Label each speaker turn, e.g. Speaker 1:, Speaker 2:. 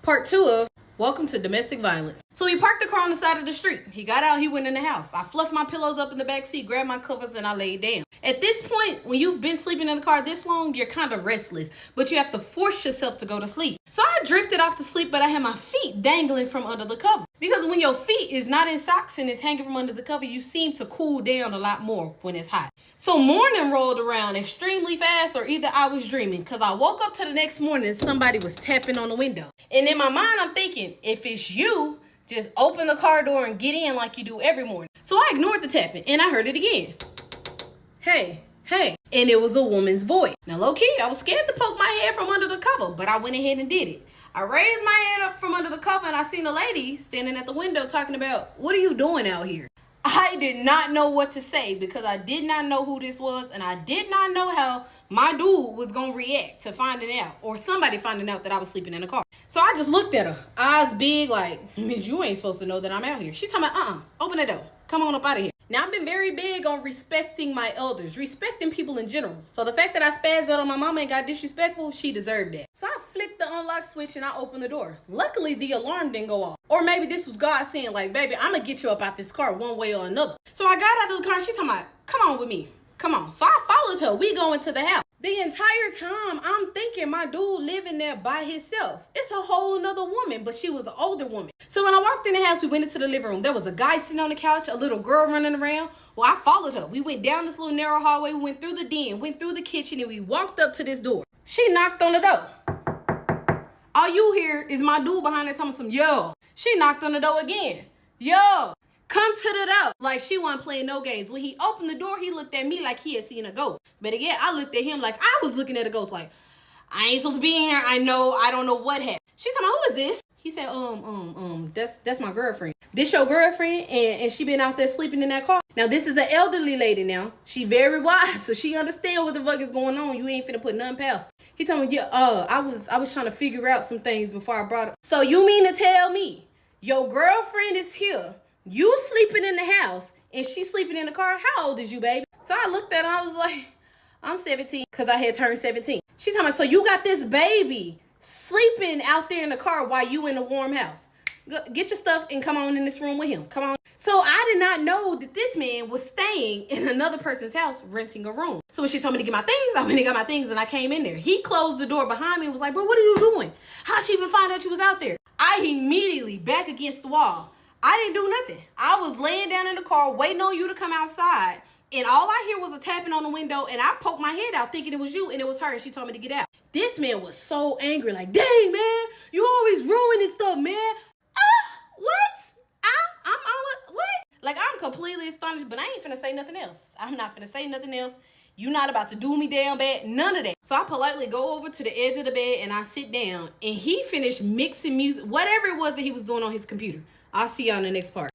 Speaker 1: Part 2 of Welcome to Domestic Violence. So he parked the car on the side of the street. He got out, he went in the house. I fluffed my pillows up in the back seat, grabbed my covers, and I laid down. At this point, when you've been sleeping in the car this long, you're kind of restless, but you have to force yourself to go to sleep. So I drifted off to sleep, but I had my feet dangling from under the cover. Because when your feet is not in socks and it's hanging from under the cover, you seem to cool down a lot more when it's hot. So morning rolled around extremely fast, or either I was dreaming, because I woke up to the next morning and somebody was tapping on the window. And in my mind, I'm thinking, if it's you, just open the car door and get in like you do every morning. So I ignored the tapping and I heard it again. Hey. And it was a woman's voice. Now low key, I was scared to poke my head from under the cover, but I went ahead and did it. I raised my head up from under the cover and I seen a lady standing at the window talking about, what are you doing out here? I did not know what to say because I did not know who this was, and I did not know how my dude was going to react to finding out, or somebody finding out that I was sleeping in the car. So I just looked at her, eyes big like, Miss, you ain't supposed to know that I'm out here. She talking about, open the door. Come on up out of here. Now, I've been very big on respecting my elders, respecting people in general. So the fact that I spazzed out on my mama and got disrespectful, she deserved that. So I flicked the unlock switch and I opened the door. Luckily, the alarm didn't go off. Or maybe this was God saying, like, baby, I'm going to get you up out this car one way or another. So I got out of the car and she talking about, come on with me. Come on. So I followed her. We go into the house. The entire time, I'm thinking my dude living there by himself. It's a whole nother woman, but she was an older woman. So when I walked in the house, we went into the living room. There was a guy sitting on the couch, a little girl running around. Well, I followed her. We went down this little narrow hallway. We went through the den, went through the kitchen, and we walked up to this door. She knocked on the door. All you hear is my dude behind her telling some, yo. She knocked on the door again. Yo. Come to the door. Like she wasn't playing no games. When he opened the door, he looked at me like he had seen a ghost. But again, I looked at him like I was looking at a ghost. Like, I ain't supposed to be in here. I don't know what happened. She told me, who is this? He said, that's my girlfriend. This your girlfriend, and she been out there sleeping in that car. Now, this is an elderly lady now. She very wise, so she understand what the fuck is going on. You ain't finna put nothing past. He told me, yeah, I was trying to figure out some things before I brought up. So you mean to tell me your girlfriend is here? You sleeping in the house and she sleeping in the car? How old is you, baby? So I looked at her, I was like, I'm 17 because I had turned 17. She's talking about, so you got this baby sleeping out there in the car while you in a warm house. Get your stuff and come on in this room with him. Come on. So I did not know that this man was staying in another person's house renting a room. So when she told me to get my things, I went and got my things and I came in there. He closed the door behind me and was like, bro, what are you doing? How'd she even find out you was out there? I immediately back against the wall. I didn't do nothing. I was laying down in the car waiting on you to come outside. And all I hear was a tapping on the window. And I poked my head out thinking it was you. And it was her. And she told me to get out. This man was so angry. Like, dang, man. You always ruining stuff, man. What? What? Like, I'm completely astonished. But I ain't finna say nothing else. I'm not finna say nothing else. You not about to do me down bad. None of that. So I politely go over to the edge of the bed. And I sit down. And he finished mixing music. Whatever it was that he was doing on his computer. I'll see y'all in the next part.